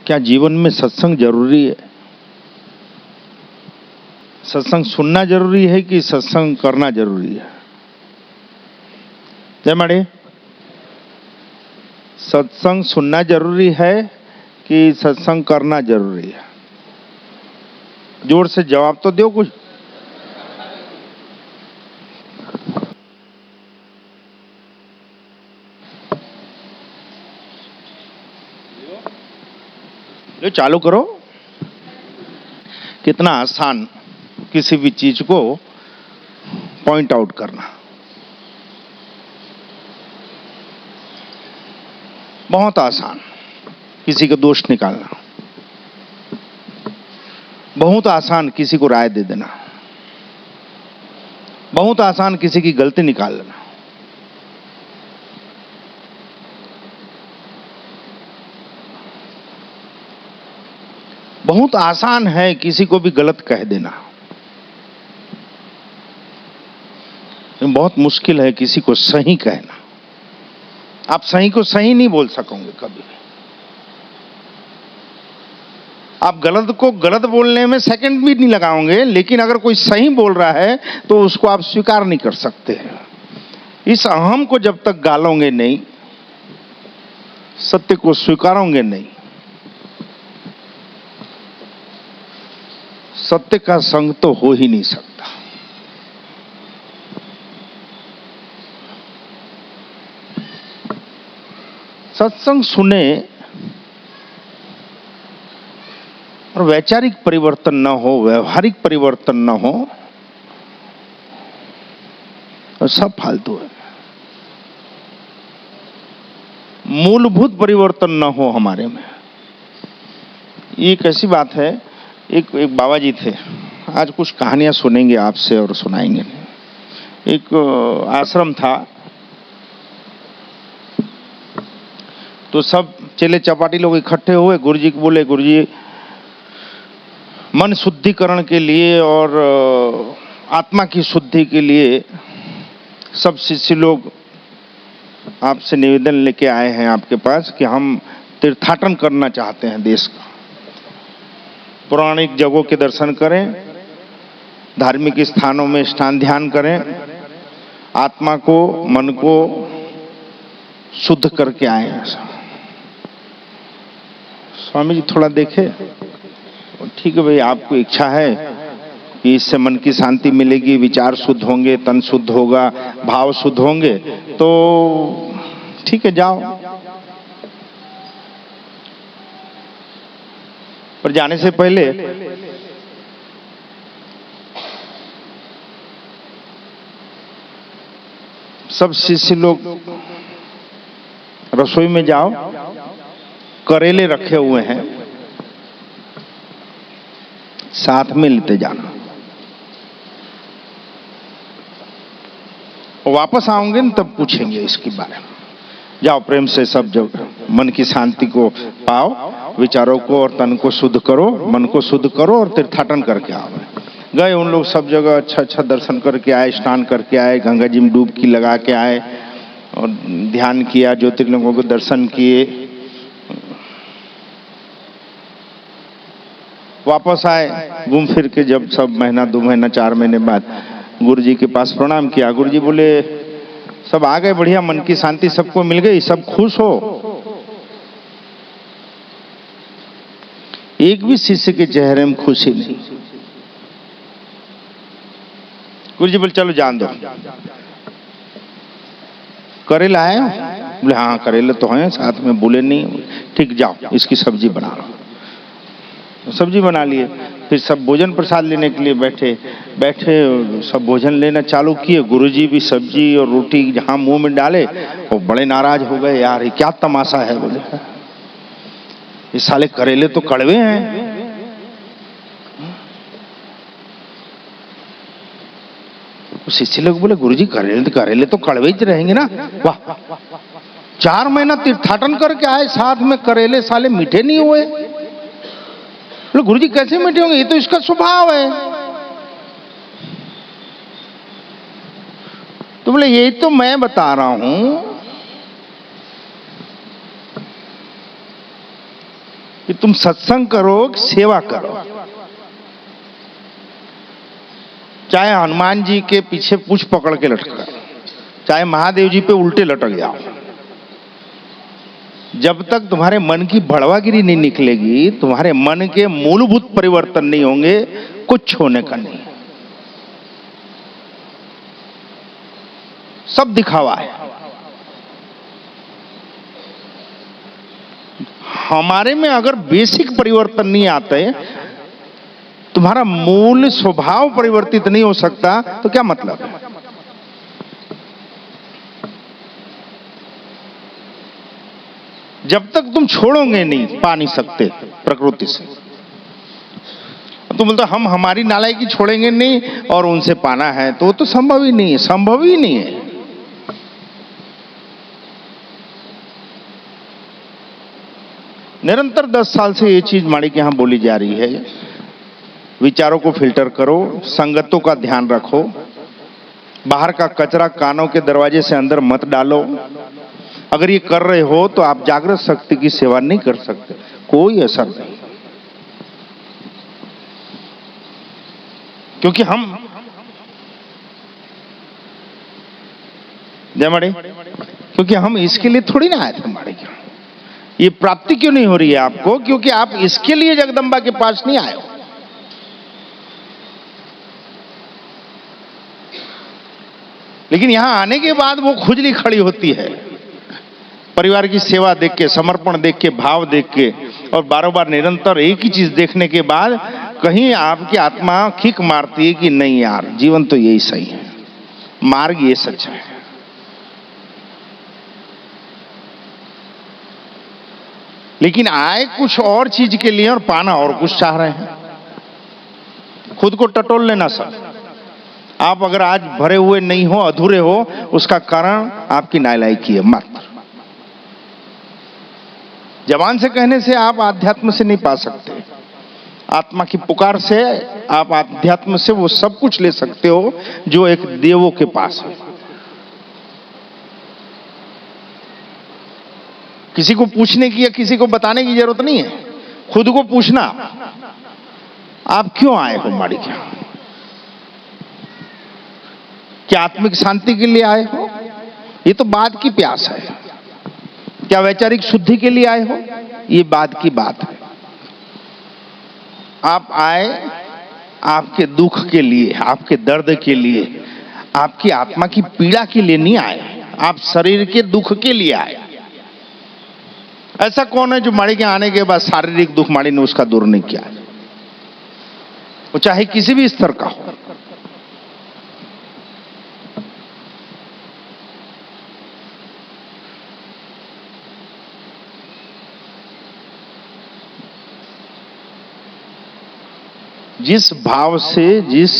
क्या जीवन में सत्संग जरूरी है? सत्संग सुनना जरूरी है कि सत्संग करना जरूरी है? जय माड़े, सत्संग सुनना जरूरी है कि सत्संग करना जरूरी है? जोर से जवाब तो दो कुछ। लो चालू करो। कितना आसान किसी भी चीज को पॉइंट आउट करना, बहुत आसान। किसी का दोष निकालना बहुत आसान, किसी को राय दे देना बहुत आसान, किसी की गलती निकाल लेना बहुत आसान है, किसी को भी गलत कह देना बहुत मुश्किल है, किसी को सही कहना। आप सही को सही नहीं बोल सकोगे कभी भी। आप गलत को गलत बोलने में सेकंड भी नहीं लगाओगे, लेकिन अगर कोई सही बोल रहा है तो उसको आप स्वीकार नहीं कर सकते। इस अहम को जब तक गालोगे नहीं, सत्य को स्वीकारोगे नहीं, सत्य का संग तो हो ही नहीं सकता। सत्संग सुने और वैचारिक परिवर्तन न हो, व्यवहारिक परिवर्तन न हो, और सब फालतू है। मूलभूत परिवर्तन न हो हमारे में। ये कैसी बात है, एक बाबा जी थे, आज कुछ कहानियां सुनेंगे आपसे और सुनाएंगे। एक आश्रम था, तो सब चेले चपाटी लोग इकट्ठे हुए। गुरुजी को बोले, गुरुजी मन शुद्धिकरण के लिए और आत्मा की शुद्धि के लिए सब शिष्य लोग आपसे निवेदन लेके आए हैं आपके पास कि हम तीर्थाटन करना चाहते हैं देश का। पौराणिक जगहों के दर्शन करें, धार्मिक स्थानों में स्नान ध्यान करें, आत्मा को मन को शुद्ध करके आए हैं। स्वामी जी थोड़ा देखे, ठीक है भाई, आपको इच्छा है कि इससे मन की शांति मिलेगी, विचार शुद्ध होंगे, तन शुद्ध होगा, भाव शुद्ध होंगे, तो ठीक है जाओ। पर जाने से पहले सब शिष्य लोग रसोई में जाओ, करेले रखे हुए हैं, साथ में लेते जाना। वापस आओगे न तब पूछेंगे इसके बारे में। जाओ प्रेम से सब जगह मन की शांति को पाओ, विचारों को और तन को शुद्ध करो, मन को शुद्ध करो और तीर्थाटन करके आओ। गए उन लोग, सब जगह अच्छा अच्छा दर्शन करके आए, स्नान करके आए, गंगा जी में डुबकी लगा के आए और ध्यान किया, ज्योतिर्लिंगों के दर्शन किए, वापस आए घूम फिर के। जब सब महीना 2 महीना 4 महीने बाद गुरुजी के पास प्रणाम किया, गुरुजी बोले सब आ गए, बढ़िया, मन की शांति सबको मिल गई, सब खुश हो। एक भी शिष्य के चेहरे में खुशी नहीं। गुरुजी बोले चलो जान दो, करेला है? बोले हाँ करेले तो हैं साथ में। बोले नहीं, ठीक जाओ इसकी सब्जी बना लो। सब्जी बना लिए, फिर सब भोजन प्रसाद लेने के लिए बैठे। सब भोजन लेना चालू किए। गुरुजी भी सब्जी और रोटी जहां मुंह में डाले वो बड़े नाराज हो गए, यार ये क्या तमाशा है। बोले ये साले करेले तो कड़वे हैं। शिष्य लोग बोले गुरुजी करेले तो कड़वे ही रहेंगे ना। वाह, 4 महीना तीर्थाटन करके आए, साथ में करेले साले मीठे नहीं हुए। गुरुजी कैसे मीठे होंगे, ये तो इसका स्वभाव है। तो बोले यही तो मैं बता रहा हूं कि तुम सत्संग करो, सेवा करो। चाहे हनुमान जी के पीछे पूंछ पकड़ के लटका, चाहे महादेव जी पे उल्टे लटक जाओ, जब तक तुम्हारे मन की भड़वागिरी नहीं निकलेगी, तुम्हारे मन के मूलभूत परिवर्तन नहीं होंगे, कुछ होने का नहीं। सब दिखावा है। हमारे में अगर बेसिक परिवर्तन नहीं आते, तुम्हारा मूल स्वभाव परिवर्तित नहीं हो सकता, तो क्या मतलब है? जब तक तुम छोड़ोगे नहीं, पा नहीं सकते प्रकृति से। तुम बोलते हम हमारी नालायकी छोड़ेंगे नहीं और उनसे पाना है, तो वो तो संभव ही नहीं है, संभव ही नहीं है। निरंतर 10 साल से ये चीज माड़ी के यहां बोली जा रही है। विचारों को फिल्टर करो, संगतों का ध्यान रखो, बाहर का कचरा कानों के दरवाजे से अंदर मत डालो। अगर ये कर रहे हो तो आप जागृत शक्ति की सेवा नहीं कर सकते, कोई असर नहीं। क्योंकि हम जय माड़ी, क्योंकि हम इसके लिए थोड़ी ना आए थे माड़ी। ये प्राप्ति क्यों नहीं हो रही है आपको? क्योंकि आप इसके लिए जगदम्बा के पास नहीं आए हो। लेकिन यहां आने के बाद वो खुजली खड़ी होती है, परिवार की सेवा देख के, समर्पण देख के, भाव देख के, और बारों बार निरंतर एक ही चीज देखने के बाद कहीं आपकी आत्मा किक मारती है कि नहीं यार, जीवन तो यही सही है, मार्ग ये सच है। लेकिन आए कुछ और चीज के लिए और पाना और कुछ चाह रहे हैं। खुद को टटोल लेना सब। आप अगर आज भरे हुए नहीं हो, अधूरे हो, उसका कारण आपकी नालायकी है मात्र। जबान से कहने से आप आध्यात्म से नहीं पा सकते। आत्मा की पुकार से आप आध्यात्म से वो सब कुछ ले सकते हो जो एक देवों के पास है। किसी को पूछने की या किसी को बताने की जरूरत नहीं है, खुद को पूछना आप क्यों आए हो माड़ी क्या? क्या आत्मिक शांति के लिए आए हो? ये तो बाद की प्यास है। क्या वैचारिक शुद्धि के लिए आए हो? ये बाद की बात है। आप आए आपके दुख के लिए, आपके दर्द के लिए, आपकी आत्मा की पीड़ा के लिए नहीं आए, आप शरीर के दुख के लिए आए। ऐसा कौन है जो माड़ी के आने के बाद शारीरिक दुख माड़ी ने उसका दूर नहीं किया? वो चाहे किसी भी स्तर का हो। जिस भाव से, जिस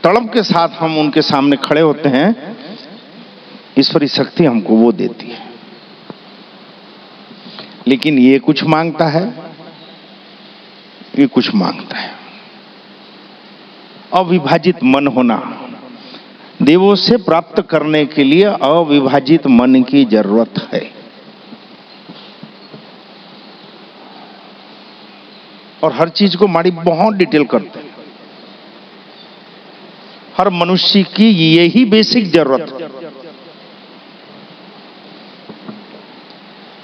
तड़प के साथ हम उनके सामने खड़े होते हैं, ईश्वरी शक्ति हमको वो देती है। लेकिन ये कुछ मांगता है, ये कुछ मांगता है। अविभाजित मन होना, देवों से प्राप्त करने के लिए अविभाजित मन की जरूरत है। और हर चीज को माड़ी बहुत डिटेल करते हैं। हर मनुष्य की यही बेसिक जरूरत है।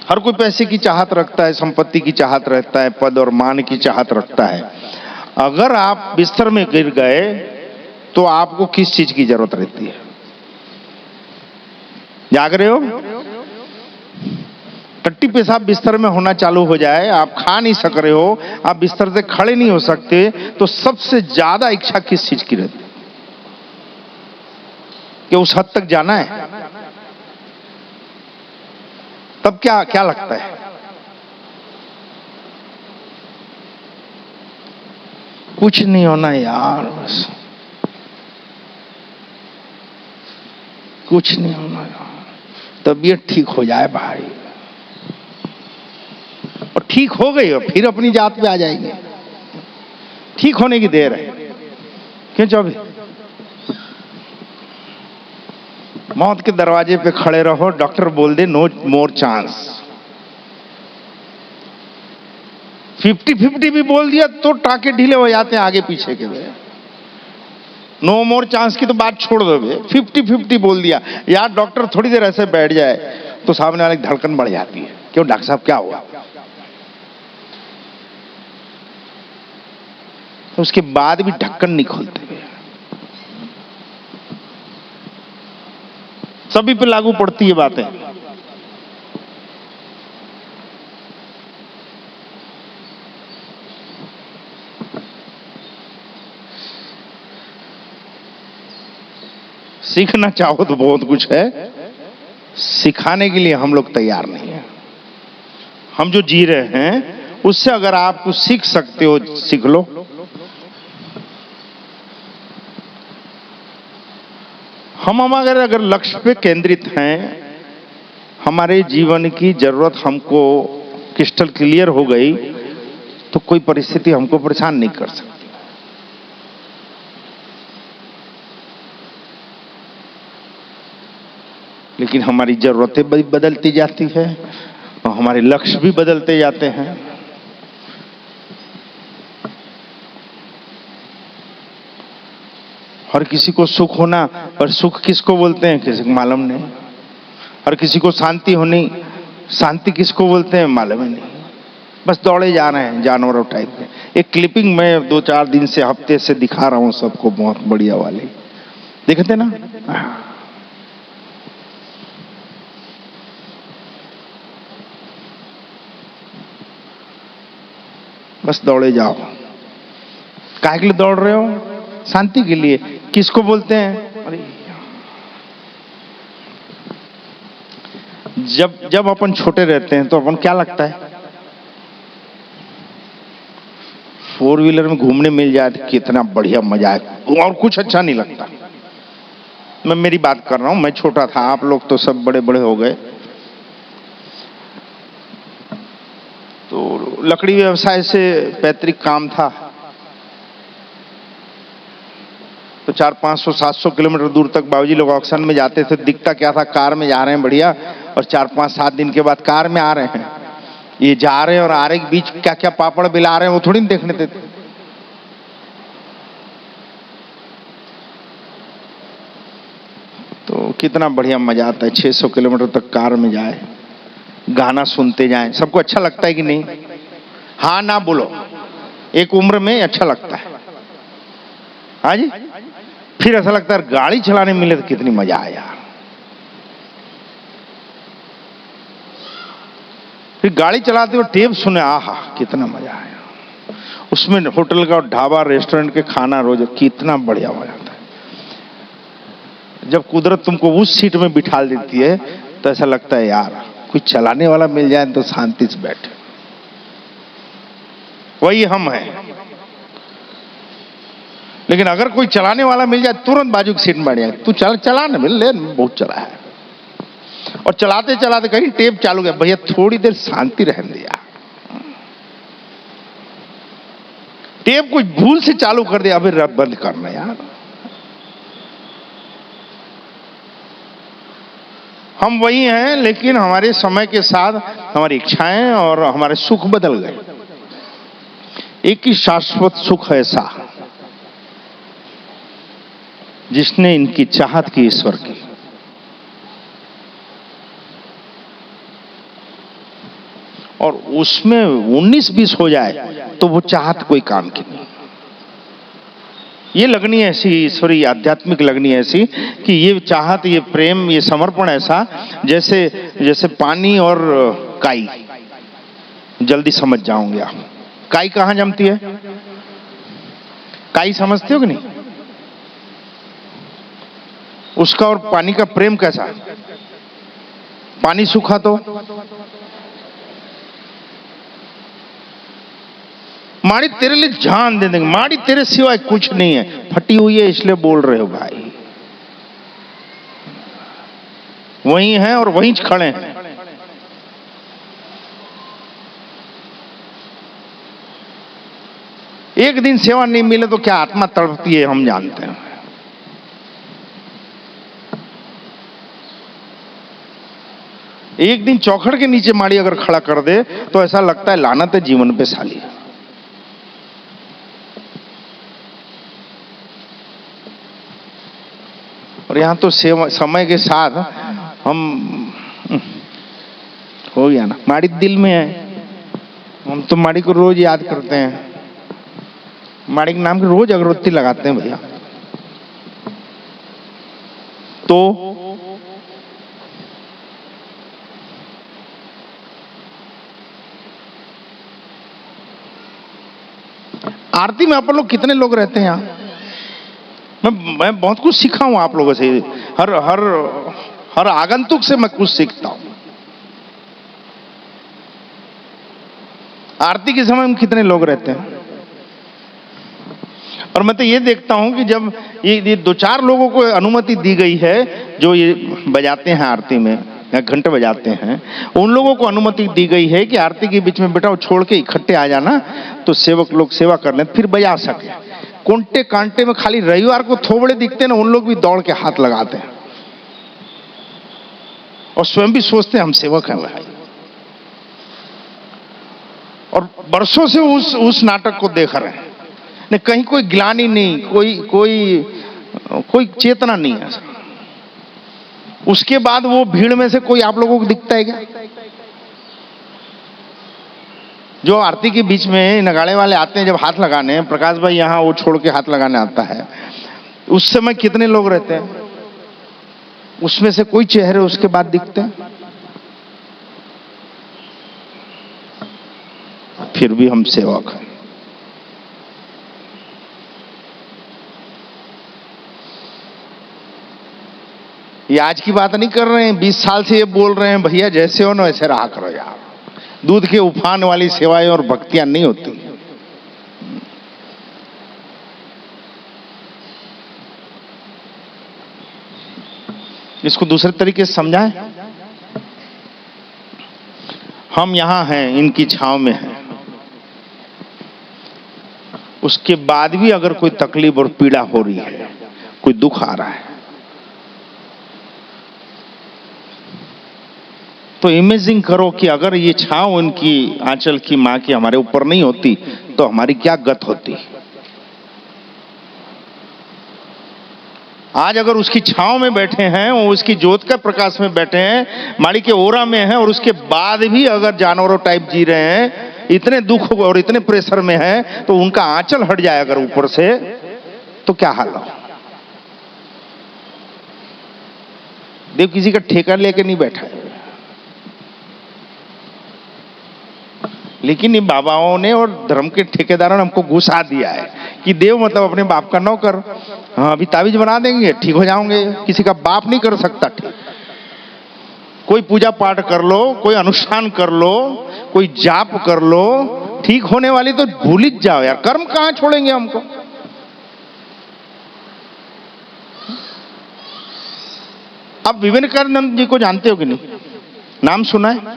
हर कोई पैसे की चाहत रखता है, संपत्ति की चाहत रहता है, पद और मान की चाहत रखता है। अगर आप बिस्तर में गिर गए तो आपको किस चीज की जरूरत रहती है? जाग रहे हो? टट्टी पेशाब बिस्तर में होना चालू हो जाए, आप खा नहीं सक रहे हो, आप बिस्तर से खड़े नहीं हो सकते, तो सबसे ज्यादा इच्छा किस चीज की रहती है? कि उस हद तक जाना है। तब क्या क्या लगता है? कुछ नहीं होना यार, बस कुछ नहीं होना यार, तबीयत ठीक हो जाए भाई। और ठीक हो गई और फिर अपनी जात पे आ जाएंगे। ठीक होने की देर है। क्यों? जब मौत के दरवाजे पे खड़े रहो, डॉक्टर बोल दे नो मोर चांस, 50-50 भी बोल दिया तो टाके ढीले हो जाते हैं आगे पीछे के। नो मोर चांस की तो बात छोड़ दो बे, 50-50 बोल दिया यार। डॉक्टर थोड़ी देर ऐसे बैठ जाए तो सामने वाले की धड़कन बढ़ जाती है, क्यों डॉक्टर साहब क्या हुआ? तो उसके बाद भी ढक्कन नहीं खोलते हुए। सभी पे लागू पड़ती है बातें। सीखना चाहो तो बहुत कुछ है, सिखाने के लिए हम लोग तैयार नहीं है। हम जो जी रहे हैं उससे अगर आप कुछ सीख सकते हो सीख लो। हम अगर लक्ष्य पे केंद्रित हैं, हमारे जीवन की जरूरत हमको क्रिस्टल क्लियर हो गई तो कोई परिस्थिति हमको परेशान नहीं कर सकती। लेकिन हमारी जरूरतें भी बदलती जाती है और हमारे लक्ष्य भी बदलते जाते हैं। हर किसी को सुख होना, और सुख किसको बोलते हैं किसी को मालूम नहीं। हर किसी को शांति होनी, शांति किसको बोलते हैं मालूम ही नहीं। बस दौड़े जा रहे हैं जानवरों टाइप में। एक क्लिपिंग मैं 2-4 दिन से, हफ्ते से दिखा रहा हूं सबको, बहुत बढ़िया वाली, देखते ना। बस दौड़े जाओ। काहे के लिए दौड़ रहे हो? शांति के लिए। किसको बोलते हैं? अरे जब अपन छोटे रहते हैं तो अपन क्या लगता है, 4 व्हीलर में घूमने मिल जाए तो कितना बढ़िया मजा है, और कुछ अच्छा नहीं लगता। मैं मेरी बात कर रहा हूं, मैं छोटा था, आप लोग तो सब बड़े बड़े हो गए। तो लकड़ी व्यवसाय से पैतृक काम था, तो 400-500-700 किलोमीटर दूर तक बाबूजी लोग ऑक्शन में जाते थे। दिखता क्या था, कार में जा रहे हैं बढ़िया, और 4-5-7 दिन के बाद कार में आ रहे हैं। ये जा रहे हैं और आ रहे के बीच क्या क्या पापड़ बिला रहे हैं वो थोड़ी नहीं देखने देते। तो कितना बढ़िया मजा आता है, 600 किलोमीटर तक कार में जाए, गाना सुनते जाएं। सबको अच्छा लगता है कि नहीं? हाँ ना बोलो। एक उम्र में अच्छा लगता है। हाँ जी। फिर ऐसा लगता है गाड़ी चलाने मिले तो कितनी मजा आया यार। फिर गाड़ी चलाते हुए टेप सुने, आहा कितना मजा आया। उसमें होटल का ढाबा रेस्टोरेंट के खाना रोज, कितना बढ़िया मजा आता है। जब कुदरत तुमको उस सीट में बिठा देती है तो ऐसा लगता है यार कोई चलाने वाला मिल जाए तो शांति से बैठे। वही हम हैं। लेकिन अगर कोई चलाने वाला मिल जाए तुरंत बाजू की सीट में बैठ जाए, तू चला ना, मिल ले, बहुत चला है। और चलाते चलाते कहीं टेप चालू गया, भैया थोड़ी देर शांति रहने दिया। टेप कुछ भूल से चालू कर दिया, अभी रब बंद करना यार। हम वही हैं, लेकिन हमारे समय के साथ हमारी इच्छाएं और हमारे सुख बदल गए। एक ही शाश्वत सुख है ऐसा जिसने इनकी चाहत की ईश्वर की, और उसमें 19-20 हो जाए तो वो चाहत कोई काम की नहीं। ये लगनी ऐसी ईश्वरी आध्यात्मिक लगनी ऐसी कि ये चाहत, ये प्रेम, ये समर्पण ऐसा जैसे पानी और काई। जल्दी समझ जाओगे आप। काई कहां जमती है? काई समझते हो कि नहीं? उसका और पानी का प्रेम कैसा? पानी सूखा तो माड़ी तेरे लिए जान दे देंगे, माड़ी तेरे सिवाय कुछ नहीं है, फटी हुई है इसलिए बोल रहे हो भाई। वही हैं और वहीं खड़े हैं। एक दिन सेवा नहीं मिले तो क्या आत्मा तड़पती है, हम जानते हैं। एक दिन चौखड़ के नीचे माड़ी अगर खड़ा कर दे तो ऐसा लगता है लानत है जीवन पे साली। और यहाँ तो समय के साथ हम हो गया ना, माड़ी दिल में है। हम तो माड़ी को रोज याद करते हैं, माड़ी के नाम की रोज अगरबत्ती लगाते हैं भैया। तो आरती में आप लोग कितने लोग रहते हैं यहाँ? मैं बहुत कुछ सीखा हूं आप लोगों से, हर हर हर आगंतुक से मैं कुछ सीखता हूं। आरती के समय में कितने लोग रहते हैं? और मैं तो ये देखता हूं कि जब ये 2-4 लोगों को अनुमति दी गई है जो ये बजाते हैं आरती में या घंटे बजाते हैं, उन लोगों को अनुमति दी गई है कि आरती के बीच में बेटा वो छोड़ के इकट्ठे आ जाना, तो सेवक लोग सेवा कर लें फिर बजा सके। कोंटे कांटे में खाली रविवार को थोबड़े दिखते हैं ना, उन लोग भी दौड़ के हाथ लगाते हैं और स्वयं भी सोचते हैं हम सेवक हैं भाई। और बरसों से उस नाटक को देख रहे हैं, नहीं कहीं कोई ग्लानि नहीं, कोई चेतना नहीं है। उसके बाद वो भीड़ में से कोई आप लोगों को दिखता है क्या? जो आरती के बीच में नगाड़े वाले आते हैं जब हाथ लगाने, प्रकाश भाई यहाँ वो छोड़ के हाथ लगाने आता है, उस समय कितने लोग रहते हैं? उसमें से कोई चेहरे उसके बाद दिखते हैं? फिर भी हम सेवक हैं। ये आज की बात नहीं कर रहे हैं, 20 साल से ये बोल रहे हैं भैया जैसे हो ना वैसे रहा करो यार। दूध के उफान वाली सेवाएं और भक्तियां नहीं होती। इसको दूसरे तरीके से समझाएं। हम यहां हैं, इनकी छांव में हैं, उसके बाद भी अगर कोई तकलीफ और पीड़ा हो रही है, कोई दुख आ रहा है, तो इमेजिन करो कि अगर ये छांव उनकी आंचल की मां की हमारे ऊपर नहीं होती तो हमारी क्या गत होती। आज अगर उसकी छांव में बैठे हैं, वो उसकी ज्योत का प्रकाश में बैठे हैं, माड़ी के ओरा में हैं, और उसके बाद भी अगर जानवरों टाइप जी रहे हैं, इतने दुख और इतने प्रेशर में हैं, तो उनका आंचल हट जाए अगर ऊपर से तो क्या हाल हो। देव किसी का ठेका लेके नहीं बैठा है, लेकिन इन बाबाओं ने और धर्म के ठेकेदारों ने हमको घुसा दिया है कि देव मतलब अपने बाप का नौकर। हाँ अभी ताबीज बना देंगे ठीक हो जाओगे, किसी का बाप नहीं कर सकता ठीक। कोई पूजा पाठ कर लो, कोई अनुष्ठान कर लो, कोई जाप कर लो, ठीक होने वाली तो भूल ही जाओ यार। कर्म कहां छोड़ेंगे हमको। आप विवेकानंद जी को जानते हो कि नहीं? नाम सुना है?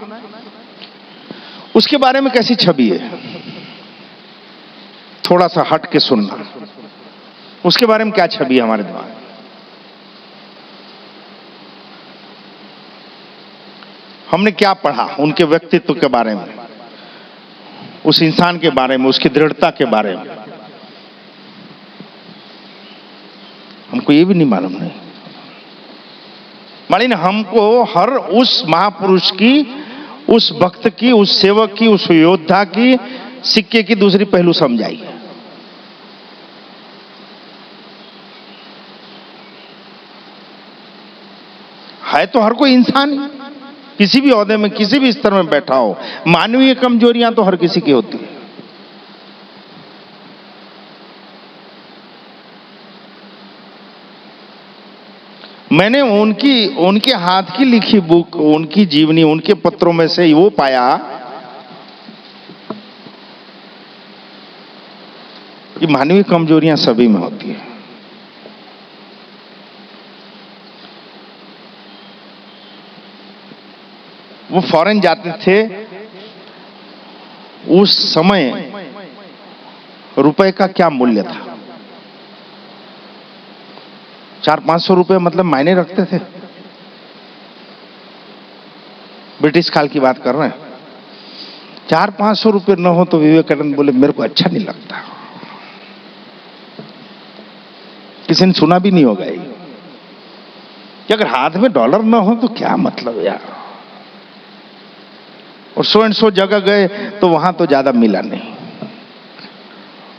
उसके बारे में कैसी छवि है, थोड़ा सा हट के सुनना। उसके बारे में क्या छवि है हमारे दिमाग में? हमने क्या पढ़ा उनके व्यक्तित्व के बारे में, उस इंसान के बारे में, उसकी दृढ़ता के बारे में? हमको ये भी नहीं मालूम नहीं। मालूम हमको हर उस महापुरुष की, उस भक्त की, उस सेवक की, उस योद्धा की सिक्के की दूसरी पहलू समझाई है। तो हर कोई इंसान किसी भी ओहदे में, किसी भी स्तर में बैठा हो, मानवीय कमजोरियां तो हर किसी की होती है। मैंने उनके हाथ की लिखी बुक, उनकी जीवनी, उनके पत्रों में से वो पाया कि मानवीय कमजोरियां सभी में होती है। वो फॉरेन जाते थे, उस समय रुपए का क्या मूल्य था? 400-500 रुपए मतलब मायने रखते थे। ब्रिटिश काल की बात कर रहे हैं। 400-500 रुपए न हो तो विवेकानंद बोले मेरे को अच्छा नहीं लगता। किसी ने सुना भी नहीं होगा ये। कि अगर हाथ में डॉलर ना हो तो क्या मतलब यार। और सो एंड सो जगह गए तो वहां तो ज्यादा मिला नहीं,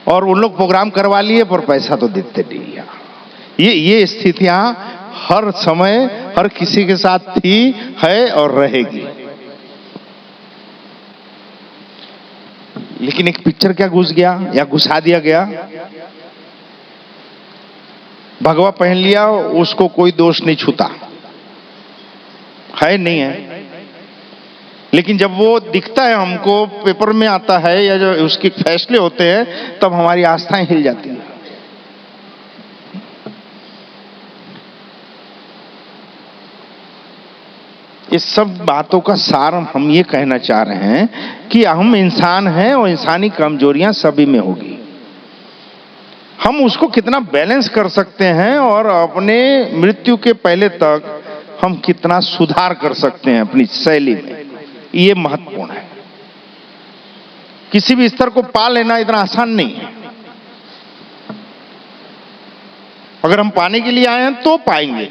और उन लोग प्रोग्राम करवा लिए पर पैसा तो देते नहीं यार। ये स्थितियां हर समय हर किसी के साथ थी, है और रहेगी। लेकिन एक पिक्चर क्या घुस गया या घुसा दिया गया, भगवा पहन लिया, उसको कोई दोष नहीं छूता है, नहीं है। लेकिन जब वो दिखता है हमको, पेपर में आता है या जो उसके फैसले होते हैं, तब हमारी आस्थाएं हिल जाती हैं। इस सब बातों का सार हम ये कहना चाह रहे हैं कि हम इंसान हैं और इंसानी कमजोरियां सभी में होगी। हम उसको कितना बैलेंस कर सकते हैं और अपने मृत्यु के पहले तक हम कितना सुधार कर सकते हैं अपनी शैली में, ये महत्वपूर्ण है। किसी भी स्तर को पा लेना इतना आसान नहीं है। अगर हम पाने के लिए आए हैं तो पाएंगे।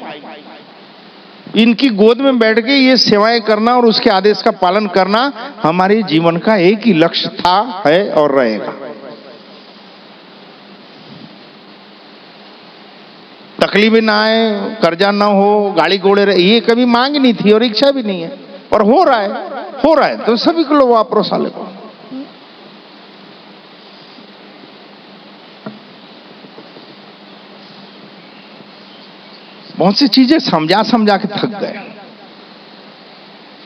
इनकी गोद में बैठ के ये सेवाएं करना और उसके आदेश का पालन करना हमारे जीवन का एक ही लक्ष्य था, है और रहेगा। तकलीफें ना आए, कर्जा ना हो, गाड़ी घोड़े रहे, ये कभी मांग नहीं थी और इच्छा भी नहीं है, और हो रहा है तो सभी को लो वापरो साले को। बहुत सी चीजें समझा के थक गए,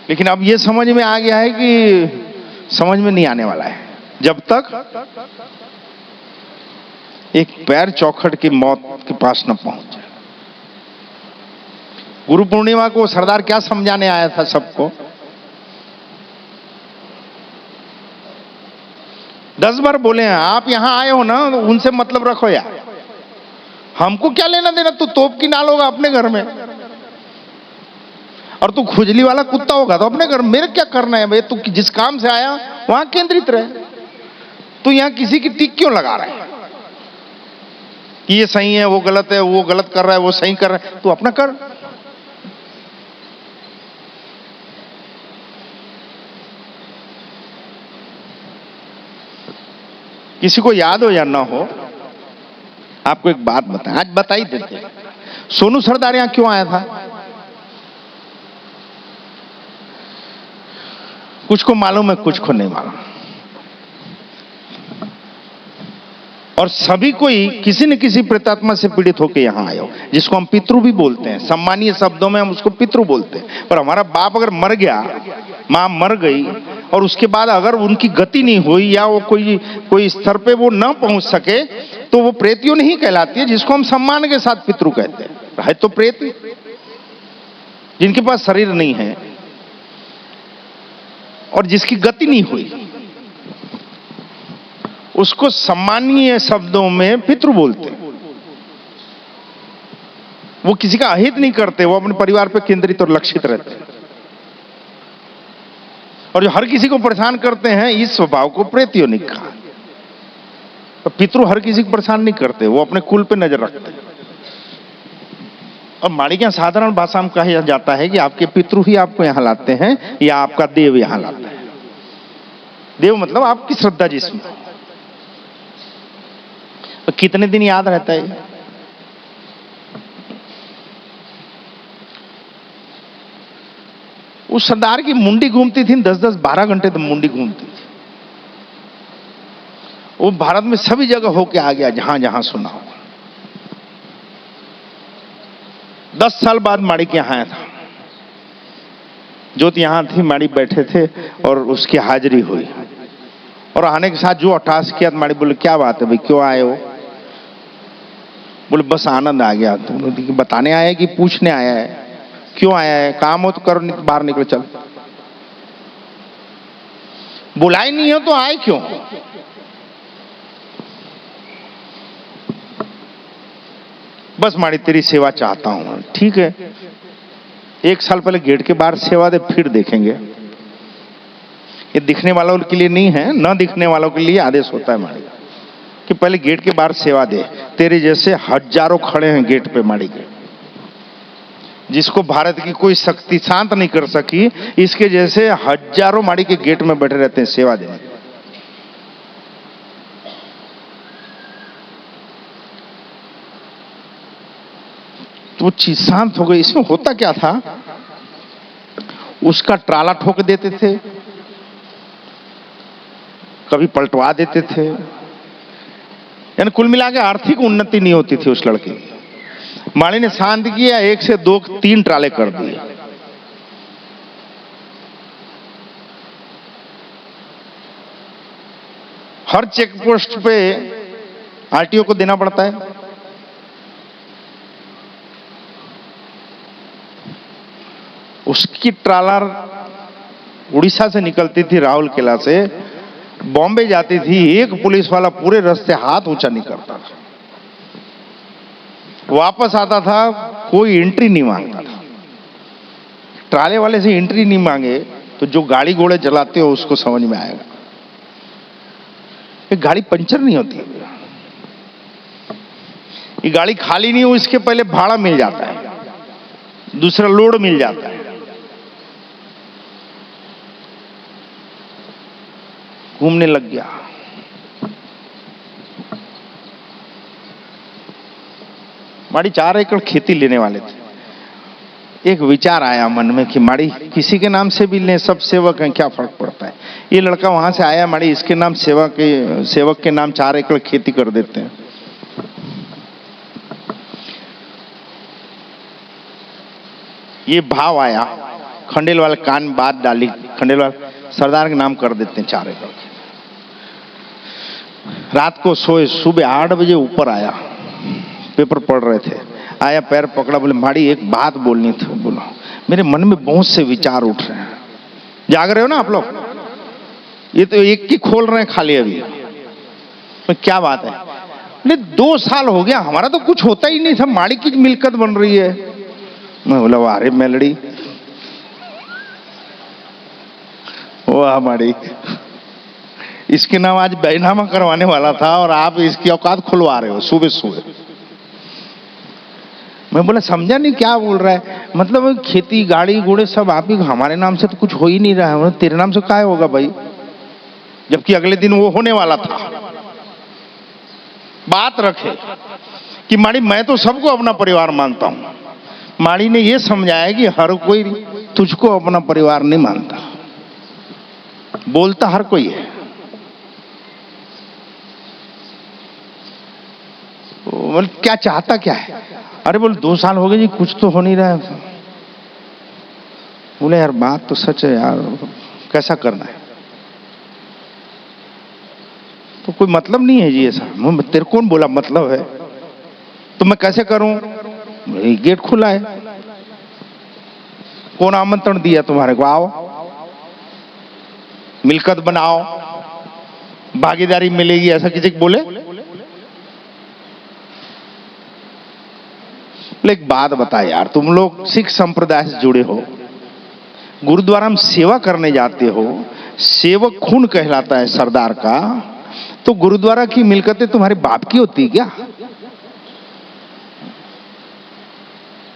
लेकिन अब ये समझ में आ गया है कि समझ में नहीं आने वाला है जब तक एक पैर चौखट की मौत के पास न पहुंच जाए। गुरु पूर्णिमा को सरदार क्या समझाने आया था सबको? 10 बार बोले हैं, आप यहां आए हो ना, उनसे मतलब रखो यार, हमको क्या लेना देना, तू तोप की नाल होगा अपने घर में, और तू खुजली वाला कुत्ता होगा तो अपने घर, मेरे क्या करना है भाई? तू जिस काम से आया वहां केंद्रित रहे। तू यहां किसी की टिक क्यों लगा रहा है कि ये सही है वो गलत है, वो गलत कर रहा है वो सही कर रहा है? तू अपना कर। किसी को याद हो या ना हो, आपको एक बात बताएं, आज बता ही देते। सोनू सरदार यहां क्यों आया था? कुछ को मालूम है, कुछ को नहीं मालूम। और सभी कोई किसी न किसी प्रेतात्मा से पीड़ित होकर यहां आए हो, जिसको हम पितृ भी बोलते हैं, सम्मानीय शब्दों में हम उसको पितृ बोलते हैं। पर हमारा बाप अगर मर गया, मां मर गई, और उसके बाद अगर उनकी गति नहीं हुई या वो कोई स्तर पे वो ना पहुंच सके, तो वो प्रेतियों नहीं कहलाती है, जिसको हम सम्मान के साथ पितृ कहते हैं। है तो प्रेत जिनके पास शरीर नहीं है और जिसकी गति नहीं हुई, उसको सम्मानीय शब्दों में पितृ बोलते हैं। वो किसी का अहित नहीं करते, वो अपने परिवार पर केंद्रित और लक्षित रहते हैं। और जो हर किसी को परेशान करते हैं, इस स्वभाव को प्रेतियों ने कहा। तो पितृ हर किसी को परेशान नहीं करते, वो अपने कुल पे नजर रखते हैं। और माड़ी के साधारण भाषा में कहा जाता है कि आपके पितृ ही आपको यहां लाते हैं या आपका देव यहां लाता है। देव मतलब आपकी श्रद्धा जिसमें। तो कितने दिन याद रहता है? उस सरदार की मुंडी घूमती थी 10-10, 12 घंटे तक मुंडी घूमती थी। वो भारत में सभी जगह होके आ गया, जहां जहां सुना हो। 10 साल बाद माड़ी के यहां आया था। ज्योति यहां थी, माड़ी बैठे थे और उसकी हाजिरी हुई। और आने के साथ जो अट्ठास किया, माड़ी बोले क्या बात है भाई, क्यों आए हो? बोले बस आनंद आ गया। तो बताने आया है कि पूछने आया है? क्यों आया है? काम हो तो करो, बाहर निकलो चल। बुलाए नहीं हो तो आए क्यों? बस माड़ी तेरी सेवा चाहता हूं। ठीक है, 1 साल पहले गेट के बाहर सेवा दे, फिर देखेंगे। ये दिखने वालों के लिए नहीं है, न दिखने वालों के लिए आदेश होता है माड़ी कि पहले गेट के बाहर सेवा दे। तेरे जैसे हजारों खड़े हैं गेट पे माड़ी के, जिसको भारत की कोई शक्ति शांत नहीं कर सकी, इसके जैसे हजारों माड़ी के गेट में बैठे रहते हैं सेवा देने। तो चीज शांत हो गई। इसमें होता क्या था, उसका ट्राला ठोक देते थे, कभी पलटवा देते थे, यानी कुल मिला के आर्थिक उन्नति नहीं होती थी उस लड़के की। माड़ी ने शांत किया, 1 से 2 3 ट्राले कर दिए। हर चेक पोस्ट पे आरटीओ को देना पड़ता है। उसकी ट्रालर उड़ीसा से निकलती थी, राउरकेला से बॉम्बे जाती थी, एक पुलिस वाला पूरे रास्ते हाथ ऊंचा नहीं करता था। वापस आता था, कोई एंट्री नहीं मांगता था। ट्राले वाले से एंट्री नहीं मांगे तो जो गाड़ी घोड़े चलाते हो उसको समझ में आएगा। ये गाड़ी पंचर नहीं होती, ये गाड़ी खाली नहीं हो इसके पहले भाड़ा मिल जाता है, दूसरा लोड मिल जाता है। घूमने लग गया। माड़ी 4 एकड़ खेती लेने वाले थे। एक विचार आया मन में कि माड़ी किसी के नाम से भी लें, सब सेवक हैं, क्या फर्क पड़ता है। ये लड़का वहां से आया, माड़ी इसके नाम सेवक के नाम 4 एकड़ खेती कर देते हैं। ये भाव आया, खंडेलवाल कान में बात डाली, खंडेलवाल सरदार के नाम कर देते हैं 4 एकड़। रात को सोए, सुबह 8 बजे ऊपर आया, पेपर पढ़ रहे थे, आया, पैर पकड़ा, बोले माड़ी एक बात बोलनी थी। बोलो, मेरे मन में बहुत से विचार उठ रहे हैं। जाग रहे हो ना आप लोग? ये तो एक की खोल रहे हैं खाली अभी। तो क्या बात है? बोले 2 साल हो गया, हमारा तो कुछ होता ही नहीं था, माड़ी की मिल्कत बन रही है। मैं बोला वारे मेलड़ी, वाह माड़ी, इसके नाम आज बैनामा करवाने वाला था और आप इसकी औकात खुलवा रहे हो सुबह सुबह। मैं बोला समझा नहीं क्या बोल रहा है। मतलब खेती गाड़ी घोड़े सब आप ही, हमारे नाम से तो कुछ हो ही नहीं रहा है। तेरे नाम से क्या होगा भाई, जबकि अगले दिन वो होने वाला था। बात रखे कि माड़ी मैं तो सबको अपना परिवार मानता हूं। माड़ी ने यह समझाया कि हर कोई तुझको अपना परिवार नहीं मानता, बोलता हर कोई है। बोल क्या चाहता क्या है? अरे बोल 2 साल हो गए जी, कुछ तो हो नहीं रहा है। बोले यार बात तो सच है यार, कैसा करना है? तो कोई मतलब नहीं है जी ऐसा। तेरे कौन बोला मतलब है? तो मैं कैसे करूं? गेट खुला है। कौन आमंत्रण दिया तुम्हारे को? आओ, मिलकत बनाओ, भागीदारी मिलेगी, ऐसा किसी को बोले? एक बात बता यार, तुम लोग सिख संप्रदाय से जुड़े हो, गुरुद्वारा में सेवा करने जाते हो, सेवक खून कहलाता है सरदार का, तो गुरुद्वारा की मिलकतें तुम्हारे बाप की होती क्या?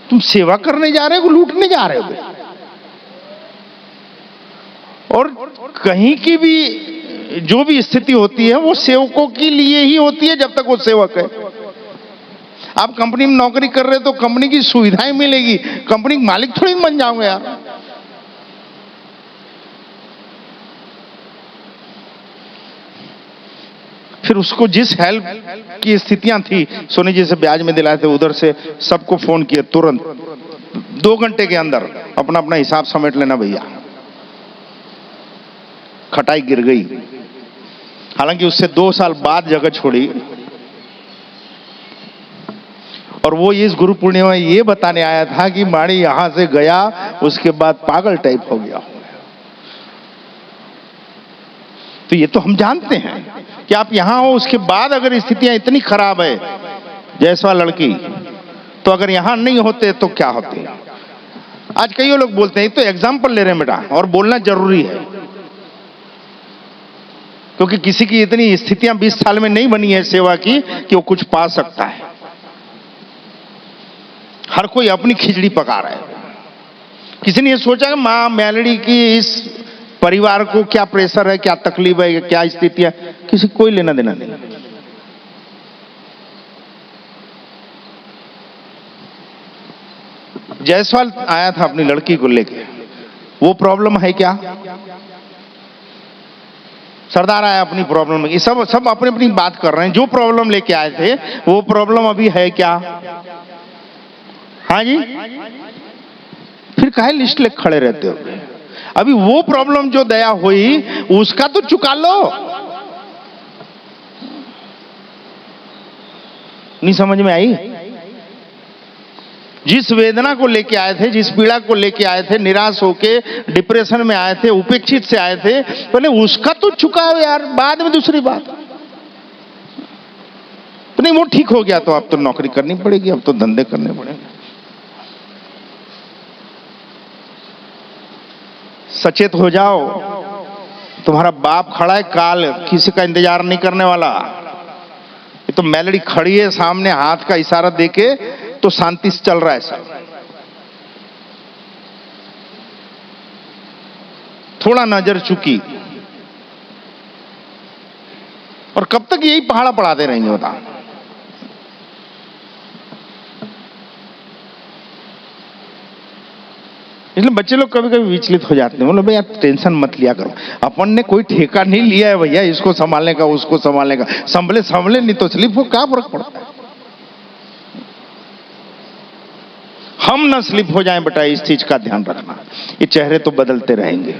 तुम सेवा करने जा रहे हो, लूटने जा रहे हो? और कहीं की भी जो भी स्थिति होती है वो सेवकों के लिए ही होती है जब तक वो सेवक है। आप कंपनी में नौकरी कर रहे हो तो कंपनी की सुविधाएं मिलेगी, कंपनी के मालिक थोड़ी बन जाओगे यार। फिर उसको जिस हेल्प की स्थितियां थी, सोनी जी से ब्याज में दिलाए थे, उधर से सबको फोन किया, तुरंत 2 घंटे के अंदर अपना अपना हिसाब समेट लेना भैया। खटाई गिर गई। हालांकि उससे 2 साल बाद जगह छोड़ी, और वो इस गुरु पूर्णिमा ये बताने आया था कि माड़ी यहां से गया, उसके बाद पागल टाइप हो गया। तो ये तो हम जानते हैं कि आप यहां हो, उसके बाद अगर स्थितियां इतनी खराब है, जायसवाल लड़की, तो अगर यहां नहीं होते तो क्या होते? आज कई लोग बोलते हैं, तो एग्जाम्पल ले रहे हैं बेटा, और बोलना जरूरी है, क्योंकि किसी की इतनी स्थितियां 20 साल में नहीं बनी है सेवा की कि वो कुछ पा सकता है। हर कोई अपनी खिचड़ी पका रहा है। किसी ने ये सोचा कि माँ मेलडी की इस परिवार को क्या प्रेशर है, क्या तकलीफ है, क्या स्थिति है, किसी कोई लेना देना नहीं। जायसवाल आया था अपनी लड़की को लेके, वो प्रॉब्लम है क्या? सरदार आया अपनी प्रॉब्लम, ये सब अपनी अपनी बात कर रहे हैं। जो प्रॉब्लम लेके आए थे वो प्रॉब्लम अभी है क्या? हाँ जी, फिर काहे लिस्ट लेके खड़े रहते हो? अभी वो प्रॉब्लम जो दया हुई उसका तो चुका लो। नहीं समझ में आई? जिस वेदना को लेके आए थे, जिस पीड़ा को लेके आए थे, निराश होके डिप्रेशन में आए थे, उपेक्षित से आए थे, पहले उसका तो चुकाओ यार, बाद में दूसरी बात। तो नहीं वो ठीक हो गया तो अब तो नौकरी करनी पड़ेगी, अब तो धंधे करने पड़ेंगे। सचेत हो जाओ, तुम्हारा बाप खड़ा है, काल किसी का इंतजार नहीं करने वाला। ये तो मेलडी खड़ी है सामने, हाथ का इशारा देके तो शांति से चल रहा है सब। थोड़ा नजर चुकी और कब तक यही पहाड़ा पढ़ाते रहेंगे बता? इसलिए बच्चे लोग कभी कभी विचलित हो जाते हैं। बोलो भैया टेंशन मत लिया करो, अपन ने कोई ठेका नहीं लिया है भैया इसको संभालने का, उसको संभालने का। संभले नहीं तो स्लिप हो, क्या फर्क पड़ता है? हम ना स्लिप हो जाएं बेटा, इस चीज का ध्यान रखना। ये चेहरे तो बदलते रहेंगे।